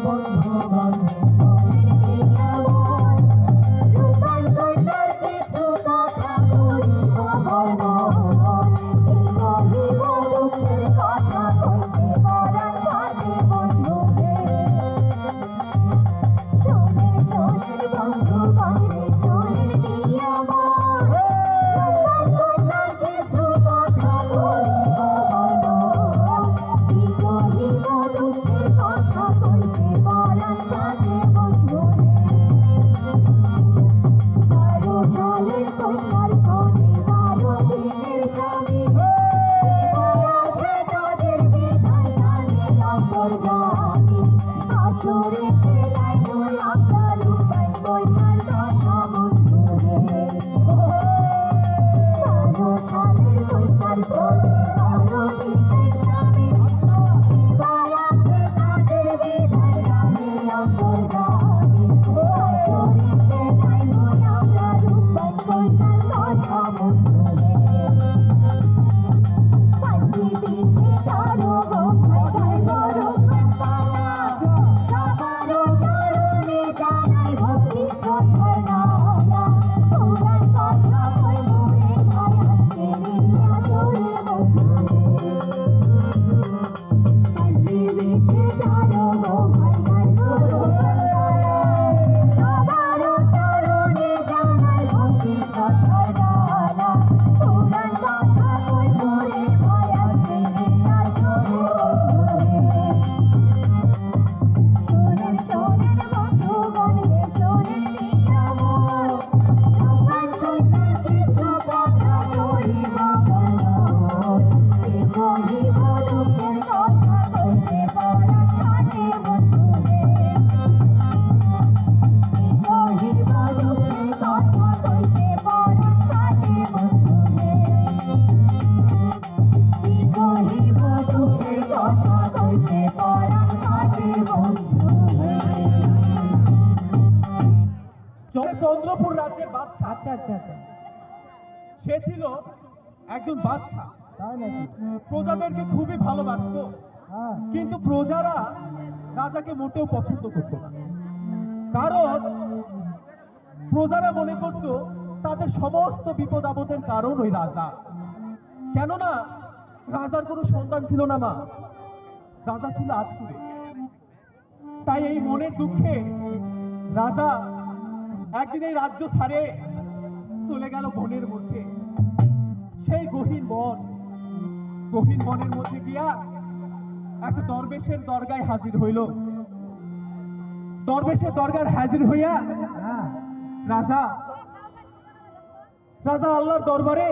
বন্ধু বান্ধব শোনেন প্রিয় মন, রূপার কন্যার কিছু কথা করিব বর্ণন। জীবহিব দুঃখের কথা কইতে পরাণ কাঁদে বন্ধুরে। শোনেন শোনেন বন্ধু বান্ধব শোনেন প্রিয় মন, রূপার কন্যার কিছু কথা করিব বর্ণন। জীবহিব দুঃখের কথা কইতে পরাণ কাঁদে বন্ধুরে। 12 সালের কন্যার শোনে 12 দিনের স্বামী, আছে তাদের বিধান জানে অন্তর্যামী। আসরে ফেলায় নয় আপনার রূপাই কন্যার কথা বন্ধুরে। 12 সালের কন্যার শোনে 12 দিনের স্বামী, আছে তাদের বিধান জানে অন্তর্যামী। আসরে ফেলায় নয় আপনার রূপাই কন্যার কথা বন্ধুরে। পাঁচটি দিনে তারো গোপাই গাইব রূপের পালা, সবার চরণে জানাই ভক্তি শ্রদ্ধার নালা। পুরাণ কথা কইব রে ভাই আজকের এই আদরে বন্ধুরে। পাঁচটি দিনে তারো গোপাই গাইব রূপের পালা, সবার চরণে জানাই ভক্তি শ্রদ্ধার নালা। পুরাণ কথা কইব রে ভাই আজকের এই আদরে বন্ধুরে। শোনেন শোনেন বন্ধুগণ রে শোনেন প্রিয় মন, রূপার কন্যার কিছু কথা করিব বর্ণন। জীবহিব দুঃখের কথা কইতে পরাণ কাঁদে বন্ধুরে। জীবহিব দুঃখের কথা কইতে পরাণ কাঁদে বন্ধুরে। জীবহিব দুঃখের কথা কইতে পরাণ কাঁদে বন্ধুরে। চন্দ্রপুর রাজ্যের বাদশা। আচ্ছা আচ্ছা আচ্ছা, সে ছিল একজন বাদশা, তাই নাকি? প্রজাদেরকে খুবই ভালোবাসতো, হ্যাঁ, কিন্তু প্রজারা রাজাকে মোটেও পছন্দ করত না। কারণ প্রজারা মনে করত তাদের সমস্ত বিপদ আপদের কারণ ওই রাজা। কেননা রাজার কোনো সন্তান ছিল না মা, রাজা ছিল আজকুরে। তাই এই মনের দুঃখে রাজা একদিন এই রাজ্য ছাড়ে চলে গেল বনের মধ্যে। সেই গহীন বনের মধ্যে গিয়া এক দরবেশের দরগায় হাজির হইল। দরবেশের দরগায় হাজির হইয়া হ্যাঁ, রাজা রাজা আল্লাহর দরবারে